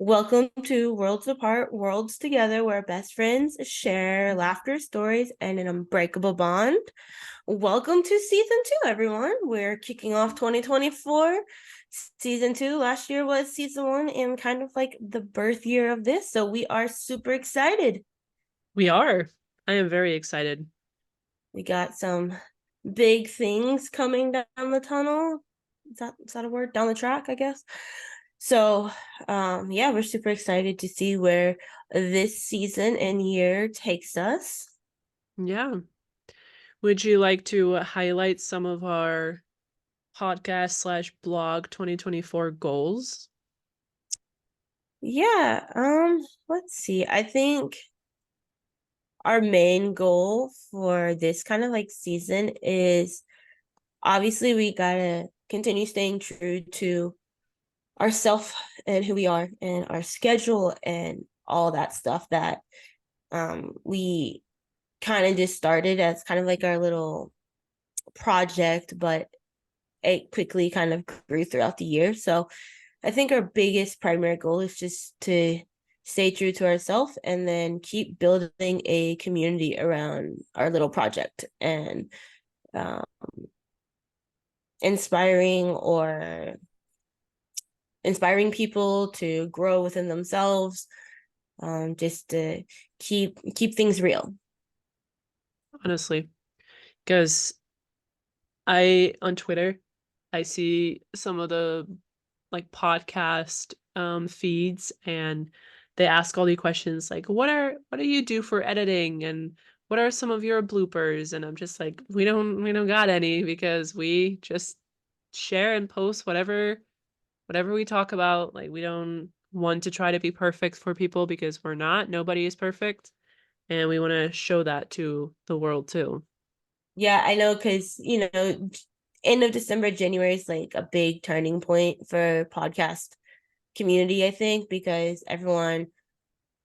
Welcome to Worlds Apart, Worlds Together, where best friends share laughter, stories, and an unbreakable bond. Welcome to season 2, everyone. We're kicking off 2024. Season 2 last year was season 1 and kind of like the birth year of this. So we are super excited. We are. I am very excited. We got some big things coming down the tunnel. Is that a word? Down the track, I guess. So, yeah, we're super excited to see where this season and year takes us. Yeah. Would you like to highlight some of our podcast/blog 2024 goals? Yeah, let's see. I think our main goal for this kind of like season is obviously we gotta continue staying true to ourself and who we are and our schedule and all that stuff that we kind of just started as kind of like our little project, but it quickly kind of grew throughout the year. So I think our biggest primary goal is just to stay true to ourselves and then keep building a community around our little project and um, inspiring or inspiring people to grow within themselves, just to keep things real. Honestly, because on Twitter, I see some of the like podcast feeds, and they ask all these questions like what do you do for editing, and what are some of your bloopers? And I'm just like, we don't got any, because we just share and post whatever we talk about. Like, we don't want to try to be perfect for people, because we're not. Nobody is perfect. And we want to show that to the world too. Yeah, I know, because end of December, January is like a big turning point for podcast community, I think, because everyone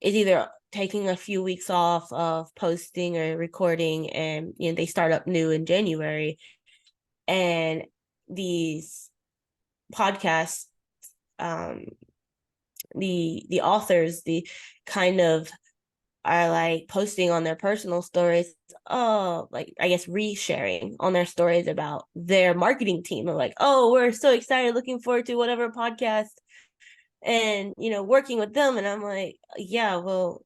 is either taking a few weeks off of posting or recording, and they start up new in January. And these podcasts, um, the authors, the kind of are like posting on their personal stories, like I guess resharing on their stories about their marketing team, of like, oh, we're so excited, looking forward to whatever podcast, and working with them. And I'm like, yeah, well,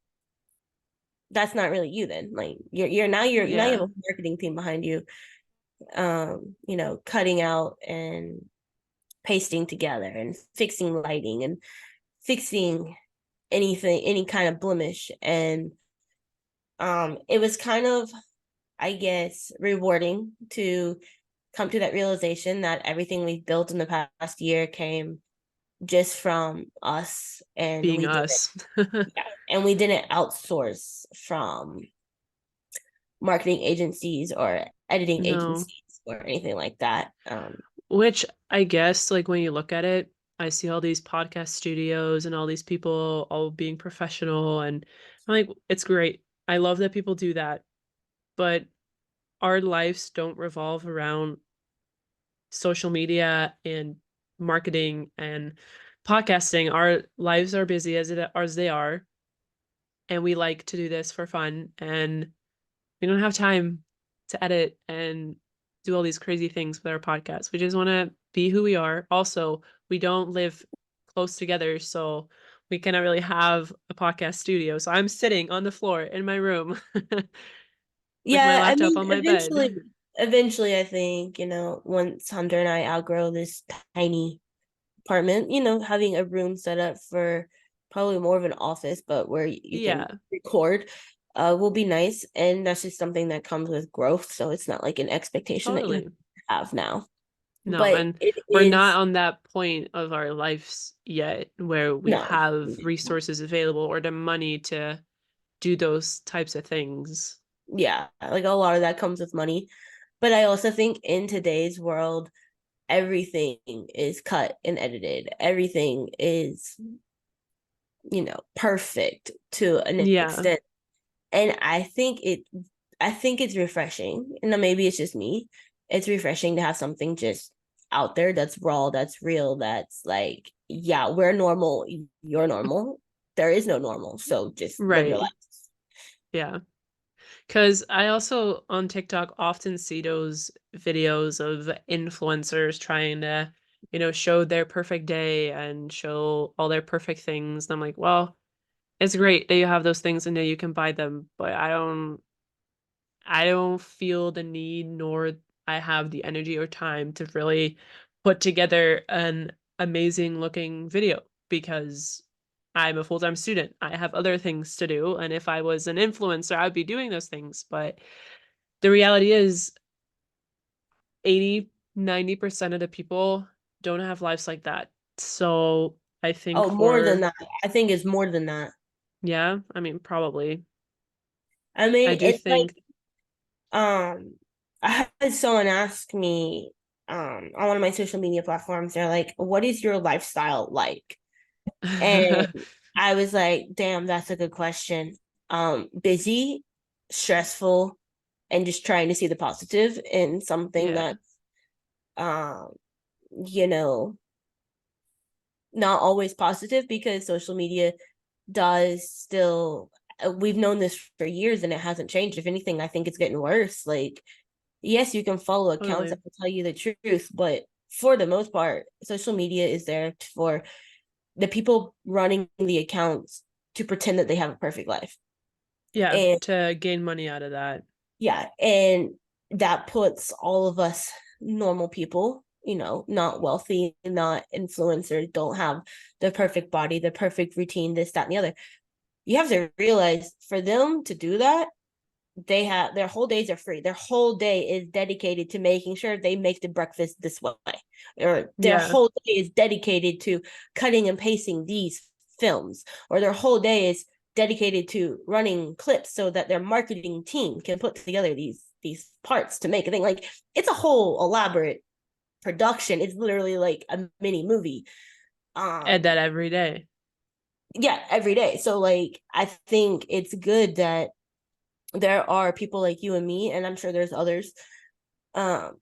that's not really you then. Like, now you have Yeah, a marketing team behind you, cutting out and pasting together and fixing lighting and fixing anything, any kind of blemish. And it was kind of, I guess, rewarding to come to that realization that everything we've built in the past year came just from us, and being us. we didn't outsource from marketing agencies or editing No. agencies or anything like that. Which, I guess, like, when you look at it, I see all these podcast studios and all these people all being professional, and I'm like, it's great. I love that people do that. But our lives don't revolve around social media and marketing and podcasting. Our lives are busy as they are, and we like to do this for fun, and we don't have time to edit and do all these crazy things with our podcast. We just want to be who we are. Also, we don't live close together, so we cannot really have a podcast studio. So I'm sitting on the floor in my room with my Yeah, I laptop mean, on my eventually, bed. I think, once Hunter and I outgrow this tiny apartment, having a room set up for probably more of an office, but where you can Yeah, record, will be nice. And that's just something that comes with growth. So it's not like an expectation that you totally. have now. No, But and it we're not is, on that point of our lives yet where we no, have resources available or the money to do those types of things. yeah, like a lot of that comes with money. But I also think in today's world, everything is cut and edited. Everything is, perfect to an Yeah, extent. And I think it's refreshing. And maybe it's just me. It's refreshing to have something just out there, that's raw, that's real, that's like, yeah, we're normal, you're normal. There is no normal. So just live your life. Right. Yeah. Because I also on TikTok often see those videos of influencers trying to, show their perfect day and show all their perfect things. And I'm like, well, it's great that you have those things and that you can buy them, but I don't feel the need nor I have the energy or time to really put together an amazing looking video because I'm a full-time student. I have other things to do, and if I was an influencer, I'd be doing those things, but the reality is 80-90% of the people don't have lives like that. So, I think Oh, more than for that. I think it's more than that. yeah, I mean, probably. I I mean, do it's like, think um, I had someone ask me, on one of my social media platforms, they're like, what is your lifestyle like? And I was like, damn, that's a good question. Busy, stressful, and just trying to see the positive in something yeah, that, um, you know, not always positive, because social media does still, we've known this for years and it hasn't changed. If anything, I think it's getting worse. Like, yes, you can follow accounts totally. that will tell you the truth, but for the most part, social media is there for the people running the accounts to pretend that they have a perfect life. Yeah, And to gain money out of that. yeah, and that puts all of us normal people, not wealthy, not influencers, don't have the perfect body, the perfect routine, this, that, and the other. You have to realize, for them to do that, they have their whole days are free. Their whole day is dedicated to making sure they make the breakfast this way, or their Yeah, whole day is dedicated to cutting and pasting these films, or their whole day is dedicated to running clips so that their marketing team can put together these parts to make a thing. Like, it's a whole elaborate production. It's literally like a mini movie. add Um, that every day. yeah, every day. So like, I think it's good that there are people like you and me, and I'm sure there's others, um,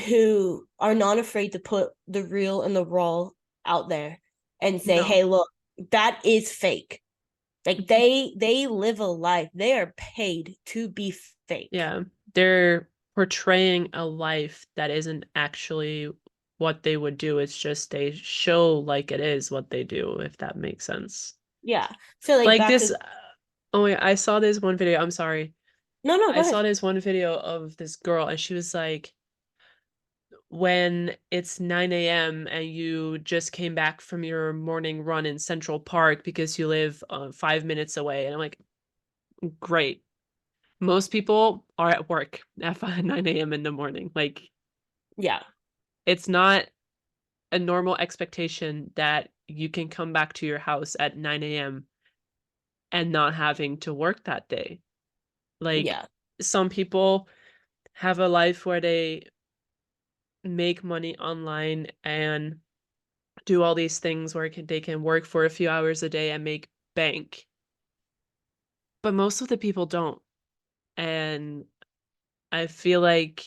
who are not afraid to put the real and the raw out there and say, No. "Hey, look, that is fake." Like, they live a life. They are paid to be fake. Yeah. They're portraying a life that isn't actually what they would do. It's just they show like it is what they do, if that makes sense. Yeah. So like, Like back this, to, oh yeah, I saw this one video. I'm sorry. no, no, go I ahead. saw this one video of this girl, and she was like, when it's 9 a.m. and you just came back from your morning run in Central Park because you live 5 minutes away. And I'm like, great. Most people are at work at 9 a.m. in the morning. Like, Yeah. it's not a normal expectation that you can come back to your house at 9 a.m. and not having to work that day. Like, Yeah. some people have a life where they make money online and do all these things where they can work for a few hours a day and make bank. But most of the people don't. And I feel like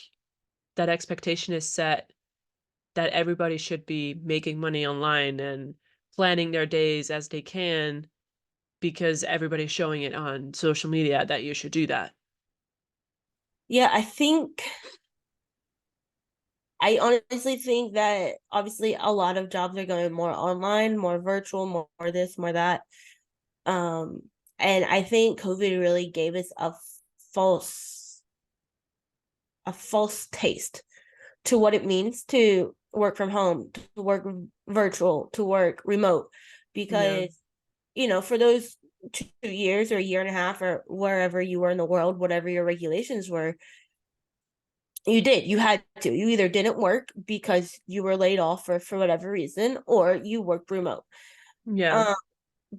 that expectation is set that everybody should be making money online and planning their days as they can because everybody's showing it on social media that you should do that. Yeah, I honestly think that obviously a lot of jobs are going more online, more virtual, more this, more that. Um, and I think COVID really gave us false a false taste to what it means to work from home, to work virtual, to work remote. Yeah. Because, for those 2 years or a year and a half, or wherever you were in the world, whatever your regulations were, you had to. You either didn't work because you were laid off for whatever reason, or you worked remote. Yeah. Um,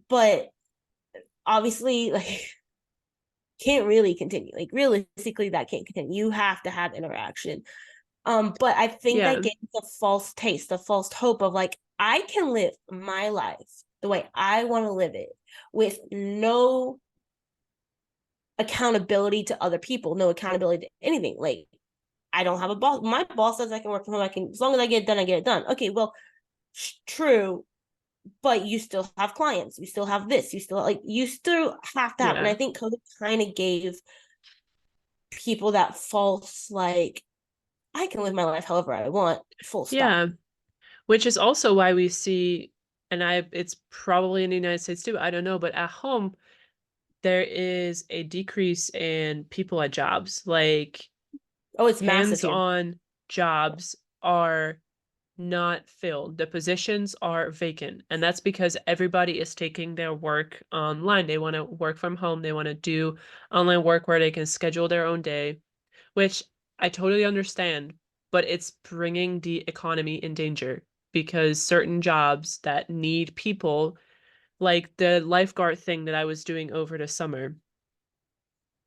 but obviously, like, can't really continue. Like, realistically, that can't continue. You have to have interaction. But I think that Yeah. gave us a false taste, a false hope of like, I can live my life the way I want to live it, with no accountability to other people, no accountability to anything. Like, I don't have a boss. My boss says I can work from home. I can, as long as I get it done, I get it done. Okay, well, true, but you still have clients. You still have this. You still like you still have to have. And I Yeah. think COVID kind of gave people that false like I can live my life however I want. Full stop. Yeah. Which is also why we see, and it's probably in the United States too, I don't know, but at home, there is a decrease in people at jobs. Like Oh, it's massive here. hands-on jobs are not filled. The positions are vacant. And that's because everybody is taking their work online. They want to work from home. They want to do online work where they can schedule their own day, which I totally understand, but it's bringing the economy in danger because certain jobs that need people, like the lifeguard thing that I was doing over the summer,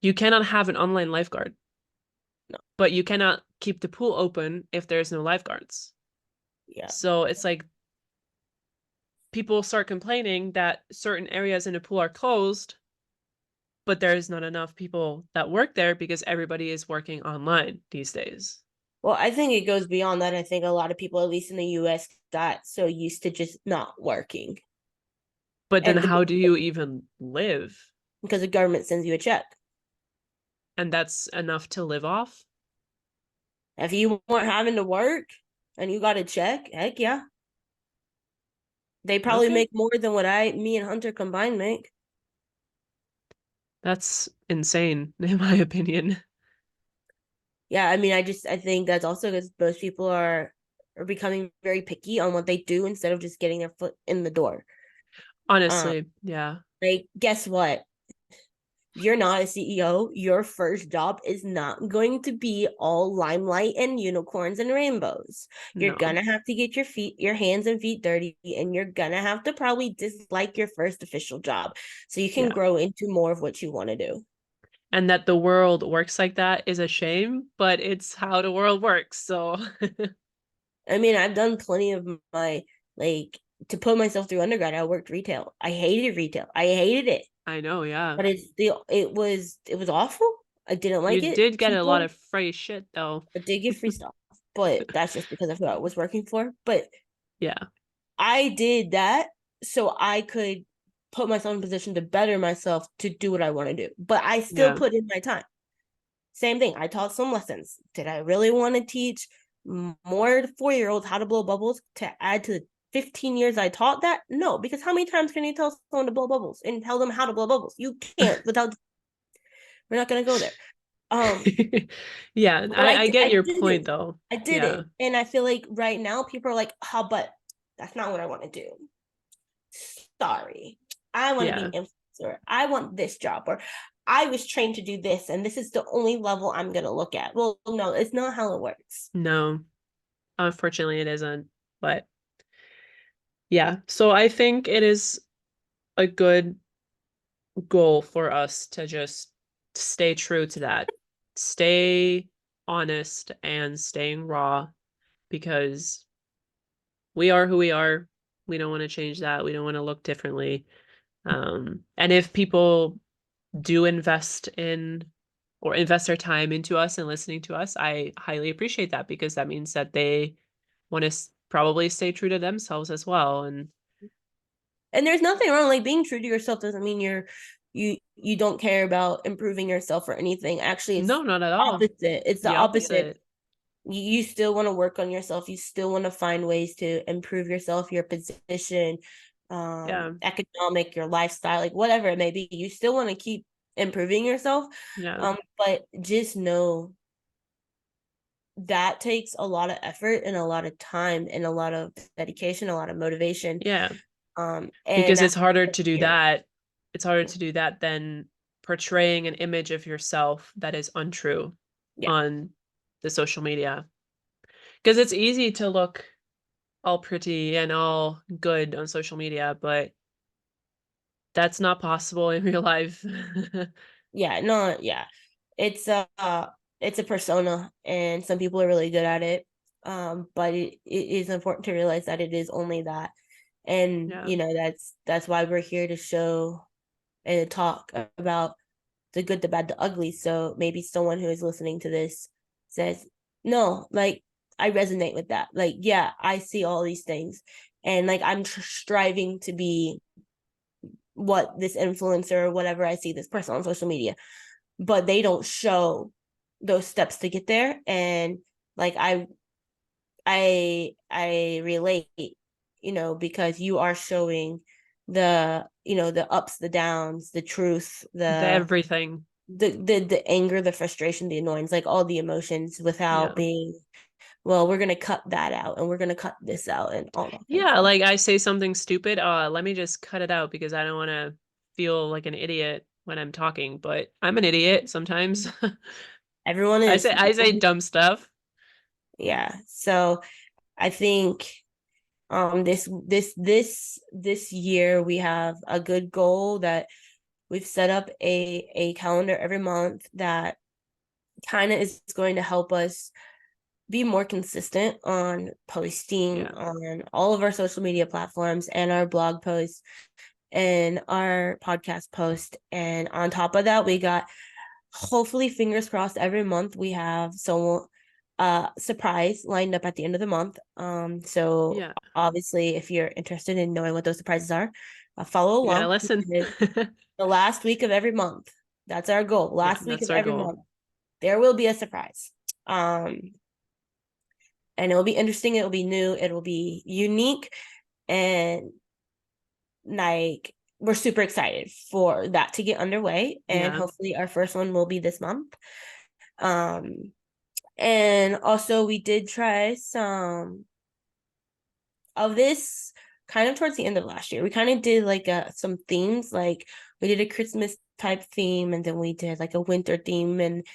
you cannot have an online lifeguard, No, but you cannot keep the pool open if there's no lifeguards. yeah. So it's like people start complaining that certain areas in the pool are closed, but there's not enough people that work there because everybody is working online these days. Well, I think it goes beyond that. I think a lot of people, at least in the US, got so used to just not working. But then And how do you even live? because the government sends you a check. And that's enough to live off? If you weren't having to work and you got a check, heck yeah. They probably Okay. make more than what me and Hunter combined make. That's insane, in my opinion. Yeah, I mean, I think that's also because most people are becoming very picky on what they do instead of just getting their foot in the door. Um, Honestly, yeah. like guess what? You're not a CEO. Your first job is not going to be all limelight and unicorns and rainbows. You're No. gonna have to get your hands and feet dirty, and you're gonna have to probably dislike your first official job so you can Yeah. grow into more of what you want to do. And that the world works like that is a shame, but it's how the world works. So, I mean, I've done plenty of my like to put myself through undergrad. I worked retail. I hated retail. I hated it, I know, yeah. but it was awful. I didn't You like it. did get a lot People of free shit, though. I did get free stuff, but that's just because of who I was working for. But Yeah. I did that so I could put myself in a position to better myself to do what I want to do. But I still Yeah. put in my time. Same thing. I taught some lessons. Did I really want to teach more 4-year-olds how to blow bubbles to add to the 15 years I taught that? No, because how many times can you tell someone to blow bubbles and tell them how to blow bubbles? You can't without, we're not going to go there. Um, Yeah, but I get I your did point, it. though. I did Yeah. it. And I feel like right now people are like, oh, but that's not what I want to do. Sorry. I want to be Yeah. an influencer. I want this job. Or I was trained to do this, and this is the only level I'm going to look at. Well, no, it's not how it works. No, unfortunately, it isn't. But yeah, so I think it is a good goal for us to just stay true to that. Stay honest and staying raw because we are who we are. We don't want to change that. We don't want to look differently. And if people do invest in or invest their time into us and listening to us, I highly appreciate that because that means that they want to probably stay true to themselves as well. And And there's nothing wrong. Like being true to yourself doesn't mean you don't care about improving yourself or anything. Actually, it's no, not at all. opposite. It's the The opposite. opposite. You still want to work on yourself. You still want to find ways to improve yourself, your position, Yeah. economic, your lifestyle, like whatever it may be. You still want to keep improving yourself. Yeah. But just know that takes a lot of effort and a lot of time and a lot of dedication, a lot of motivation. Yeah. And Because it's that's harder to do here. that. It's harder to do that than portraying an image of yourself that is untrue Yeah. on the social media. Because it's easy to look all pretty and all good on social media, but that's not possible in real life. Yeah, no, yeah. It's a it's a persona and some people are really good at it. But it is important to realize that it is only that. And Yeah. that's why we're here to show and talk about the good, the bad, the ugly. So maybe someone who is listening to this says, no, like I resonate with that. Like, yeah, I see all these things, and like I'm striving to be what this influencer or whatever I see this person on social media, but they don't show those steps to get there. And like I relate, because you are showing the ups, the downs, the truth, Everything. the anger, the frustration, the annoyance, like all the emotions without Yeah. being, well, we're gonna cut that out and we're gonna cut this out and all that kind of Yeah, stuff. like I say something stupid, let me just cut it out because I don't want to feel like an idiot when I'm talking, but I'm an idiot sometimes. Everyone I is. say I say dumb stuff. Yeah. So I think this year we have a good goal that we've set up a calendar every month that kind of is going to help us be more consistent on posting Yeah. on all of our social media platforms and our blog posts and our podcast post. And on top of that, we got, hopefully, fingers crossed, every month we have some surprise lined up at the end of the month. So Yeah. obviously, if you're interested in knowing what those surprises are, follow You gotta along. listen. The last week of every month. That's our goal. Yeah, Last week of that's our every goal. month, there will be a surprise. And it'll be interesting, it'll be new, it'll be unique, and like we're super excited for that to get underway. And Yeah. hopefully our first one will be this month. Um and also we did try some of this kind of towards the end of last year. We kind of did like some themes, like we did a Christmas type theme, and then we did like a winter theme, and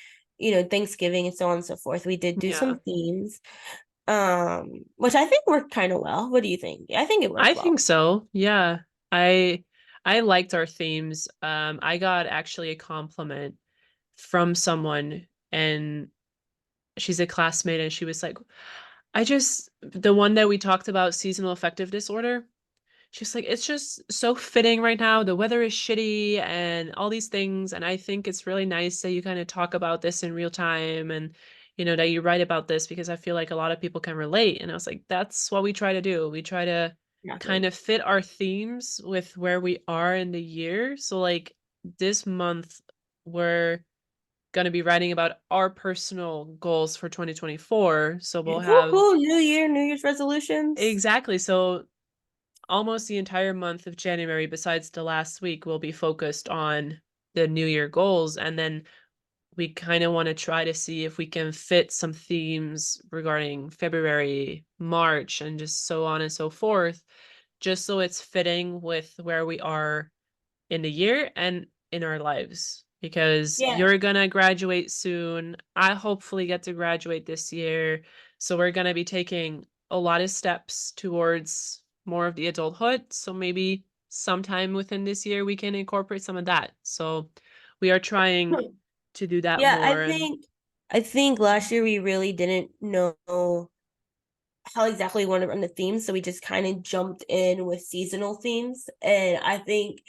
Thanksgiving, and so on and so forth. We did do Yeah. some themes, which I think worked kind of well. What do you think? I think it I worked well. think so. Yeah. I I liked our themes. I got actually a compliment from someone, and she's a classmate, and she was like, I just the one that we talked about, seasonal affective disorder. She's like, it's just so fitting right now. The weather is shitty and all these things. And I think it's really nice that you kind of talk about this in real time, and, that you write about this because I feel like a lot of people can relate. And I was like, that's what we try to do. We try to kind Exactly. of fit our themes with where we are in the year. So, like, this month, we're going to be writing about our personal goals for 2024. So, we'll have Woohoo! New Year, New Year's resolutions. exactly. So, almost the entire month of January, besides the last week, will be focused on the New Year goals. And then we kind of want to try to see if we can fit some themes regarding February, March, and just so on and so forth, just so it's fitting with where we are in the year and in our lives. Because Yeah. you're gonna graduate soon. I hopefully get to graduate this year. So we're gonna be taking a lot of steps towards more of the adulthood. So maybe sometime within this year we can incorporate some of that. So we are trying to do that Yeah, more. And I think last year we really didn't know how exactly we wanted to run the themes, so we just kind of jumped in with seasonal themes, and I think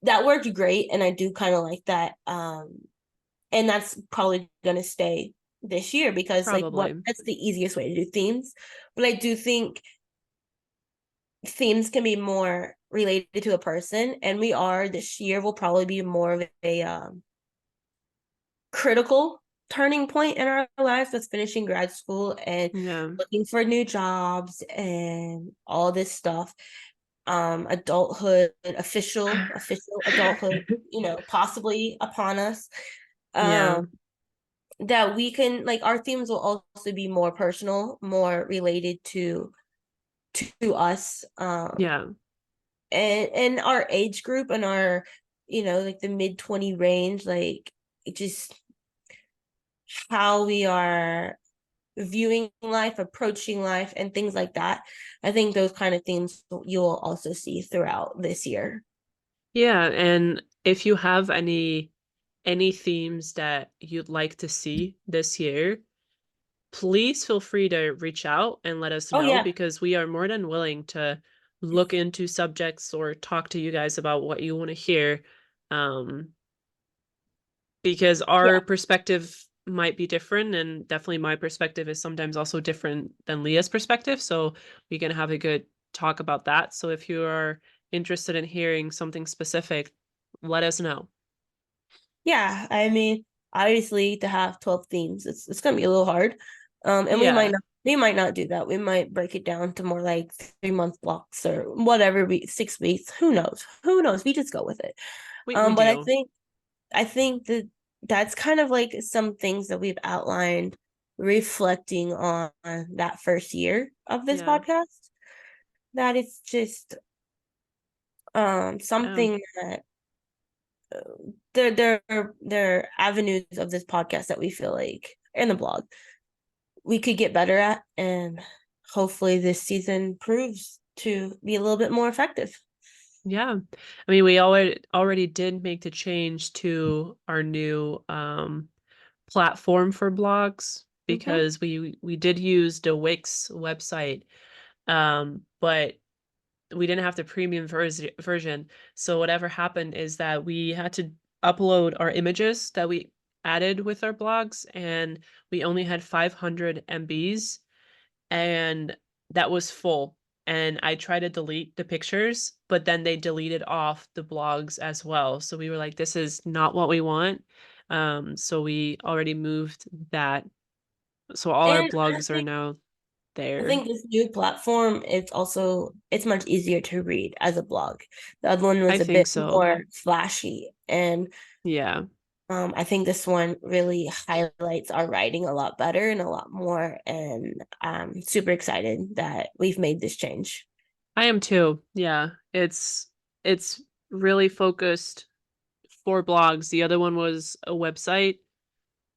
that worked great, and I do kind of like that. And that's probably gonna stay this year because like what probably. that's the easiest way to do themes. But I do think themes can be more related to a person, and we are this year will probably be more of a critical turning point in our lives with finishing grad school and Yeah. looking for new jobs and all this stuff. Adulthood, official adulthood, possibly upon us. Yeah. um that we can, like, our themes will also be more personal, more related to us, Yeah. and our age group, and our, like the mid-20 range, like just how we are viewing life, approaching life, and things like that. I think those kind of themes you'll also see throughout this year. Yeah. And if you have any themes that you'd like to see this year, please feel free to reach out and let us Oh know, yeah. because we are more than willing to look into subjects or talk to you guys about what you want to hear. Um, because Yeah. our perspective might be different, and definitely my perspective is sometimes also different than Leah's perspective. So we can have a good talk about that. So if you are interested in hearing something specific, let us know. Yeah, I mean, obviously to have 12 themes, it's gonna be a little hard. And Yeah, we might not do that. We might break it down to more like 3 month blocks or whatever, 6 weeks. Who knows? Who knows? We just go with it. we But do. I think that that's kind of like some things that we've outlined reflecting on that first year of this Yeah. podcast. That it's just Um, something that there are avenues of this podcast that we feel like and the blog we could get better at, and hopefully this season proves to be a little bit more effective. yeah. I mean, we already did make the change to our new platform for blogs Mm-hmm. because we did use the Wix website, but we didn't have the premium version. So whatever happened is that we had to upload our images that we added with our blogs, and we only had 500 MBs, and that was full. And I tried to delete the pictures, but then they deleted off the blogs as well. So we were like, this is not what we want. So we already moved that. So all our And blogs are now I there. think this new platform it's much easier to read as a blog. The other one I was a think bit so. more flashy, and Yeah. I think this one really highlights our writing a lot better and a lot more. And I'm super excited that we've made this change. I am too. Yeah. It's really focused for blogs. The other one was a website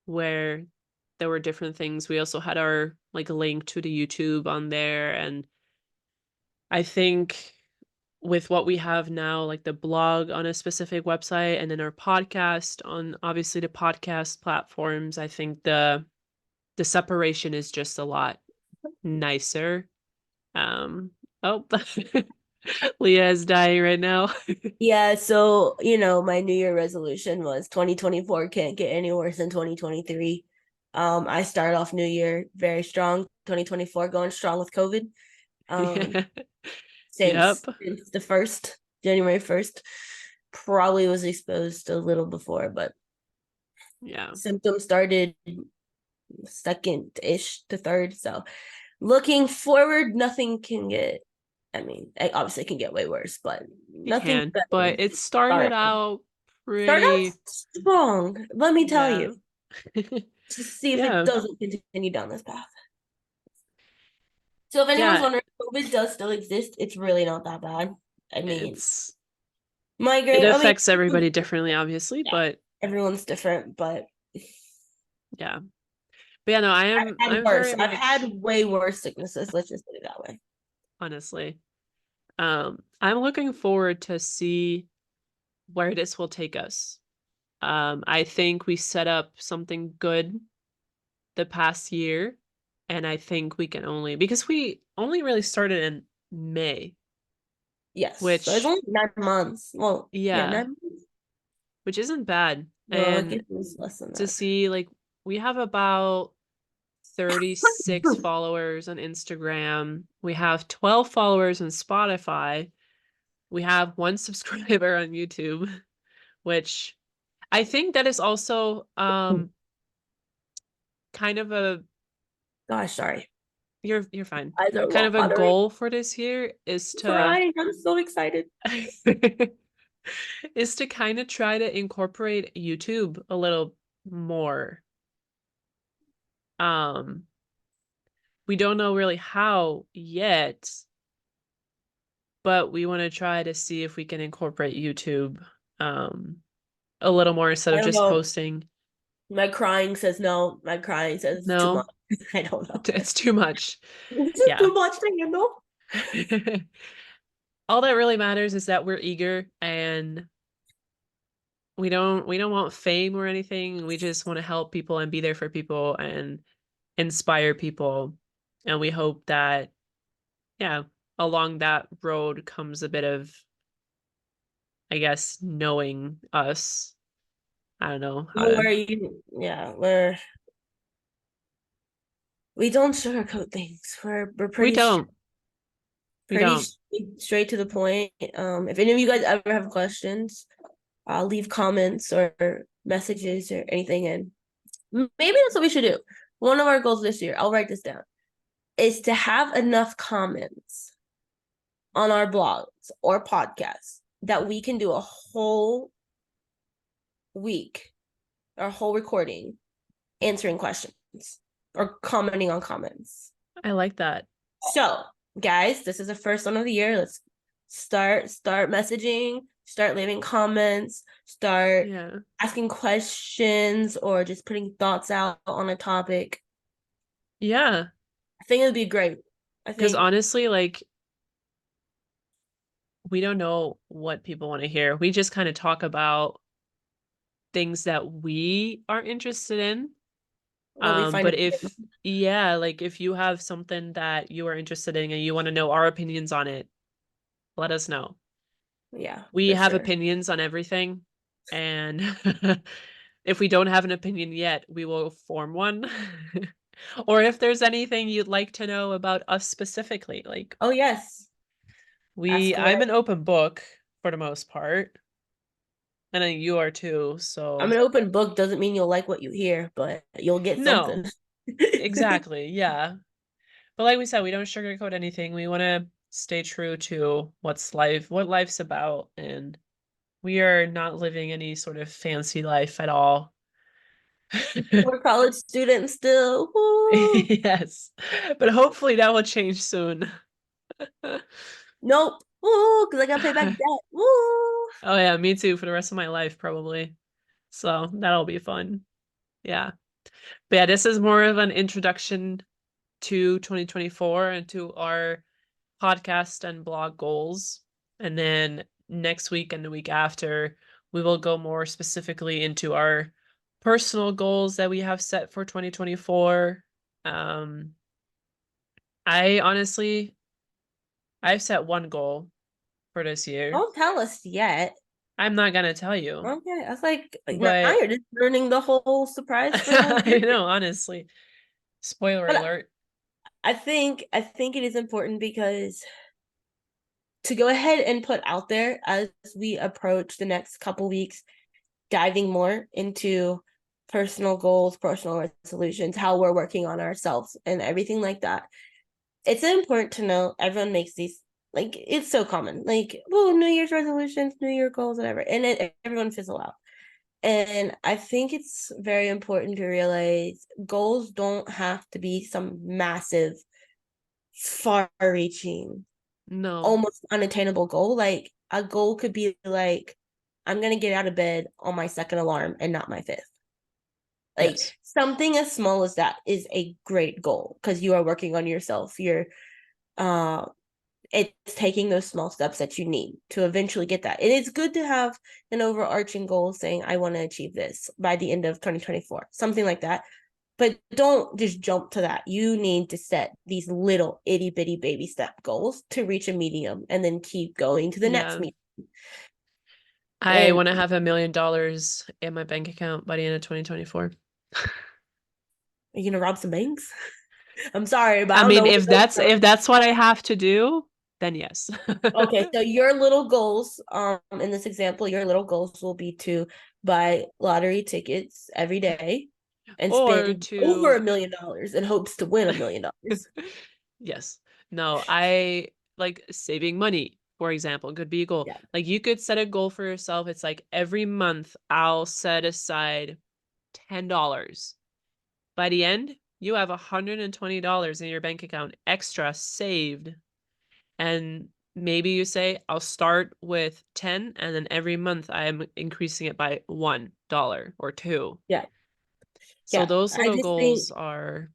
where there were different things. We also had our like link to the YouTube on there, and I think with what we have now, like the blog on a specific website and then our podcast on obviously the podcast platforms, I think the separation is just a lot nicer. Um oh Leah is dying right now. Yeah, so my New Year resolution was 2024 can't get any worse than 2023. I started off New Year very strong, 2024 going strong with COVID. Um, Yeah. since Yep. since the first January 1st, probably was exposed a little before, but Yeah. symptoms started second-ish to third. So looking forward, nothing can get. I mean, obviously it can get way worse, but It nothing can, better but than it started start. out Start out pretty. strong. Let me tell Yeah. you. To see if it Yeah. doesn't continue down this path. So if anyone's Yeah. wondering, COVID does still exist. It's really not that bad. I mean, It's it migraine. I mean, affects everybody differently, obviously, yeah, but everyone's different, but yeah. But yeah, no, I've had I'm worse. very I've had much way worse sicknesses. Let's just put it that way. honestly. I'm looking forward to see where this will take us. I think we set up something good the past year, and I think we can only because we only really started in May, Yes. So it's which only 9 months. Well, yeah, yeah, 9 months. which isn't bad. Well, I And guess it's less than to that. see like we have about 36 followers on Instagram. We have 12 followers on Spotify. We have one subscriber on YouTube, which I think that is also kind of a Gosh, sorry. you're fine. Eyes are Kind of a watering. goal for this year is to Crying. I'm so excited. is to kind of try to incorporate YouTube a little more. Um we don't know really how yet, but we want to try to see if we can incorporate YouTube um a little more instead I of don't just know. posting. My crying says no. My crying says it's too No, much. I don't know. it's too much. This is Yeah. too much to handle. All that really matters is that we're eager, and we don't want fame or anything. We just want to help people and be there for people and inspire people. And we hope that yeah, along that road comes a bit of, I guess, knowing us. I don't know how Where to you, yeah, where We don't sugarcoat things. We're We pretty don't. We pretty don't. straight to the point. If any of you guys ever have questions, I'll leave comments or messages or anything, and maybe that's what we should do. One of our goals this year, I'll write this down, is to have enough comments on our blogs or podcasts that we can do a whole week or a whole recording answering questions or commenting on comments. I like that. So, guys, this is the first one of the year. Let's start messaging, start leaving comments, start Yeah. asking questions or just putting thoughts out on a topic. Yeah. I think it would be great. I Because think honestly, like, we don't know what people want to hear. We just kind of talk about things that we are interested in. what we find But if, yeah, like if you have something that you are interested in and you want to know our opinions on it, let us know. yeah, We for have sure. opinions on everything, and if we don't have an opinion yet, we will form one. Or if there's anything you'd like to know about us specifically, like Oh yes, ask I'm away. an open book for the most part, and then you are too, I'm so an open book doesn't mean you'll like what you hear, but you'll get no, something. exactly, yeah. But like we said, we don't sugarcoat anything. We want to stay true to what life's about, and we are not living any sort of fancy life at all. We're college students still. Woo. Yes, but hopefully that will change soon. Nope. Woo, because I gotta pay back debt. Woo. Oh yeah, me too, for the rest of my life probably. So that'll be fun. Yeah. But yeah, this is more of an introduction to 2024 and to our podcast and blog goals. And then next week and the week after, we will go more specifically into our personal goals that we have set for 2024. Um, I honestly, I've set one goal for this year. Don't tell us yet. I'm not gonna tell you, Okay, I was like now but you're just ruining the whole surprise for the whole I year. know, honestly. Spoiler But alert. I think it is important because to go ahead and put out there as we approach the next couple weeks, diving more into personal goals, personal resolutions, how we're working on ourselves, and everything like that. It's important to know everyone makes these, like, it's so common, like, oh, New Year's resolutions, New Year goals, whatever, and everyone fizzle out. And I think it's very important to realize goals don't have to be some massive, far reaching, No. almost unattainable goal. Like a goal could be like, I'm gonna get out of bed on my second alarm and not my fifth. Like Yes. something as small as that is a great goal because you are working on yourself. You're uh it's taking those small steps that you need to eventually get that. And it's good to have an overarching goal saying, I want to achieve this by the end of 2024, something like that. But don't just jump to that. You need to set these little itty bitty baby step goals to reach a medium and then keep going to the next Yeah. medium. I And want to have $1 million in my bank account by the end of 2024. are you gonna rob some banks? I'm sorry, but I I don't mean, know where those come. if that's what I have to do, then yes. Okay, so your little goals, in this example, your little goals will be to buy lottery tickets every day and Or spend over to $1 million in hopes to win $1 million. yes. No, I like saving money, for example, could be a goal. Yeah, Like you could set a goal for yourself. It's like every month I'll set aside $10. By the end, you have $120 in your bank account extra saved. And maybe you say, I'll start with 10 and then every month I'm increasing it by $1 or 2. yeah, So yeah. those I little just think goals are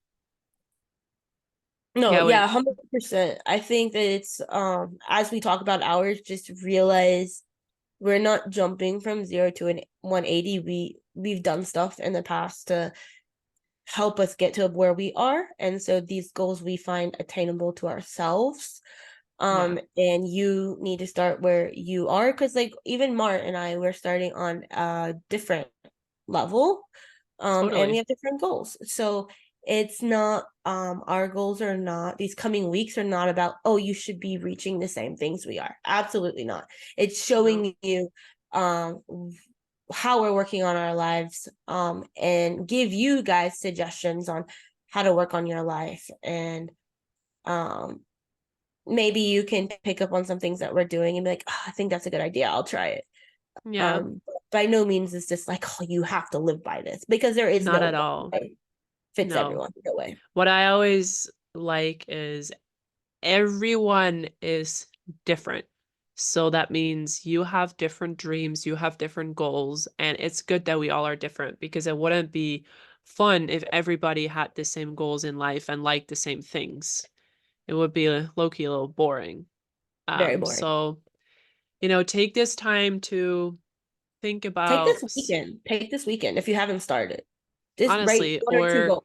no, yeah, yeah, wait. 100%. I think that it's as we talk about ours, just realize we're not jumping from 0 to an 180. We've done stuff in the past to help us get to where we are, and so these goals we find attainable to ourselves. Yeah, And you need to start where you are because like even Mart and I we're starting on a different level, and we totally. have different goals. So It's not our goals are not, these coming weeks are not about, oh, you should be reaching the same things we are. Absolutely not. It's No. showing you um how we're working on our lives, and give you guys suggestions on how to work on your life, and um maybe you can pick up on some things that we're doing and be like, oh, I think that's a good idea, I'll try it. Yeah, By no means is this like, oh, you have to live by this, because there is not no at one all. way fits No. everyone, no way. What I always like is everyone is different. So that means you have different dreams, you have different goals, and it's good that we all are different because it wouldn't be fun if everybody had the same goals in life and liked the same things. It would be low-key a little boring. Very boring. So, take this time to think Take this about, weekend. Take this weekend if you haven't started. Just write honestly, 1 or 2 or goals.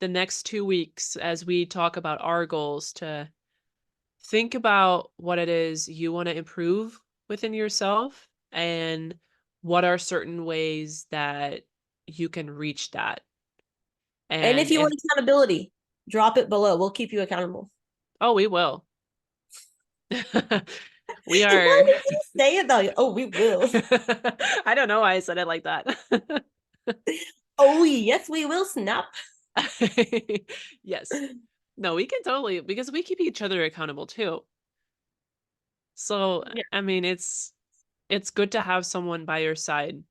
the next 2 weeks as we talk about our goals to think about what it is you want to improve within yourself and what are certain ways that you can reach that. And if And you if, want accountability, drop it below. We'll keep you accountable. oh, we will. We Why are. did you say it though? Oh, we will. I don't know why I said it like that. Oh, yes, we will, snap. Yes. No, we can totally, because we keep each other accountable too. So, Yeah. I mean, it's good to have someone by your side.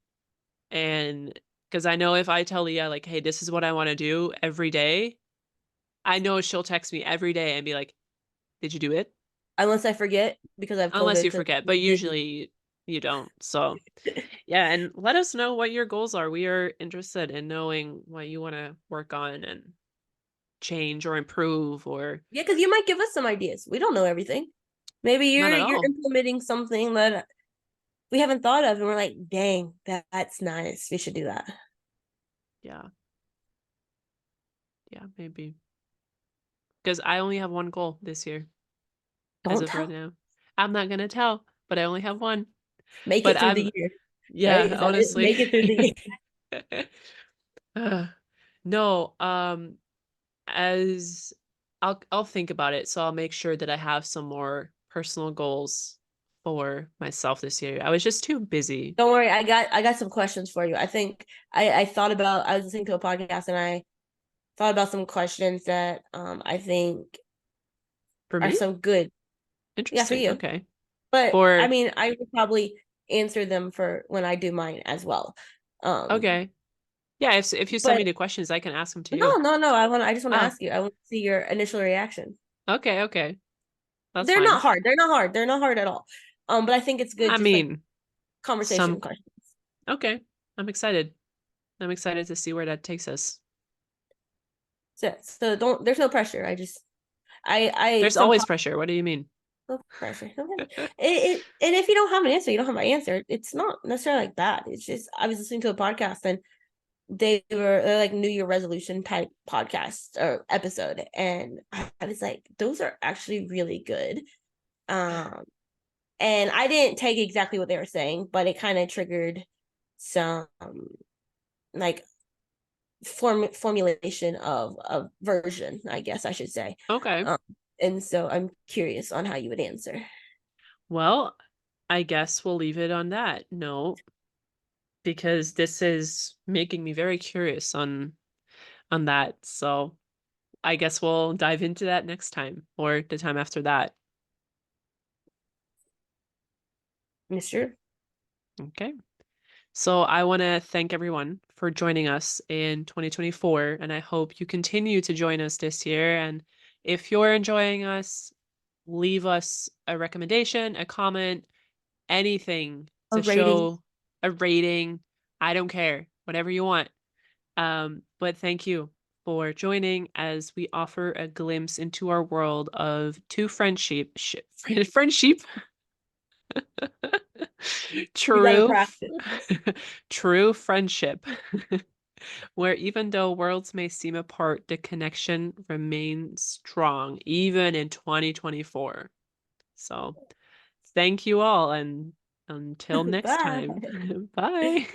And because I know if I tell Leah, like, hey, this is what I want to do every day, I know she'll text me every day and be like, did you do it? Unless I forget, because I've Unless COVID, you so forget, but I'm busy. usually you don't. So, yeah, and let us know what your goals are. We are interested in knowing what you want to work on and change or improve or Yeah, because you might give us some ideas. We don't know everything. Maybe not at you're all. implementing something that we haven't thought of, and we're like, dang, that's nice. We should do that. Yeah. Yeah, maybe. Because I only have one goal this year as Don't of right tell. now. I'm not going to tell, but I only have one. Make But it through I'm, the year, right? yeah, Is that it? honestly. Make it through the year. Uh, no, as I'll think about it. So I'll make sure that I have some more personal goals for myself this year. I was just too busy. Don't worry, I got some questions for you. I think I thought about, I was listening to a podcast and I thought about some questions that I think For are me? some good. Yeah, for Interesting. you. Okay. But I For mean, I would probably answer them for when I do mine as well. Um, okay. Yeah, if you send but me the questions, I can ask them to you. no. I just want to Oh, ask you. I want to see your initial reaction. okay, okay. That's They're not fine. hard. They're not hard. They're not hard at all. But I think it's good, I just like mean, conversation some questions. okay. I'm excited. I'm excited to see where that takes us. So don't. There's no pressure. I There's some always pressure. What do you mean? no pressure. Okay. And if you don't have an answer, you don't have an answer. It's not necessarily like bad. It's just I was listening to a podcast and they're like New Year resolution type podcast or episode, and I was like, those are actually really good. Um, and I didn't take exactly what they were saying, but it kind of triggered some like formulation of a version, I guess I should say. Okay. Um, and so I'm curious on how you would answer. Well, I guess we'll leave it on that note because this is making me very curious on that. So I guess we'll dive into that next time or the time after that. Mister. Okay. So I want to thank everyone for joining us in 2024, and I hope you continue to join us this year. And if you're enjoying us, leave us a recommendation, a comment, anything A to rating. show a rating. I don't care, whatever you want. But thank you for joining as we offer a glimpse into our world of two friendship, friendship, You got to true, practice. true friendship, where even though worlds may seem apart, the connection remains strong, even in 2024. So, thank you all, and until next time, Bye. bye.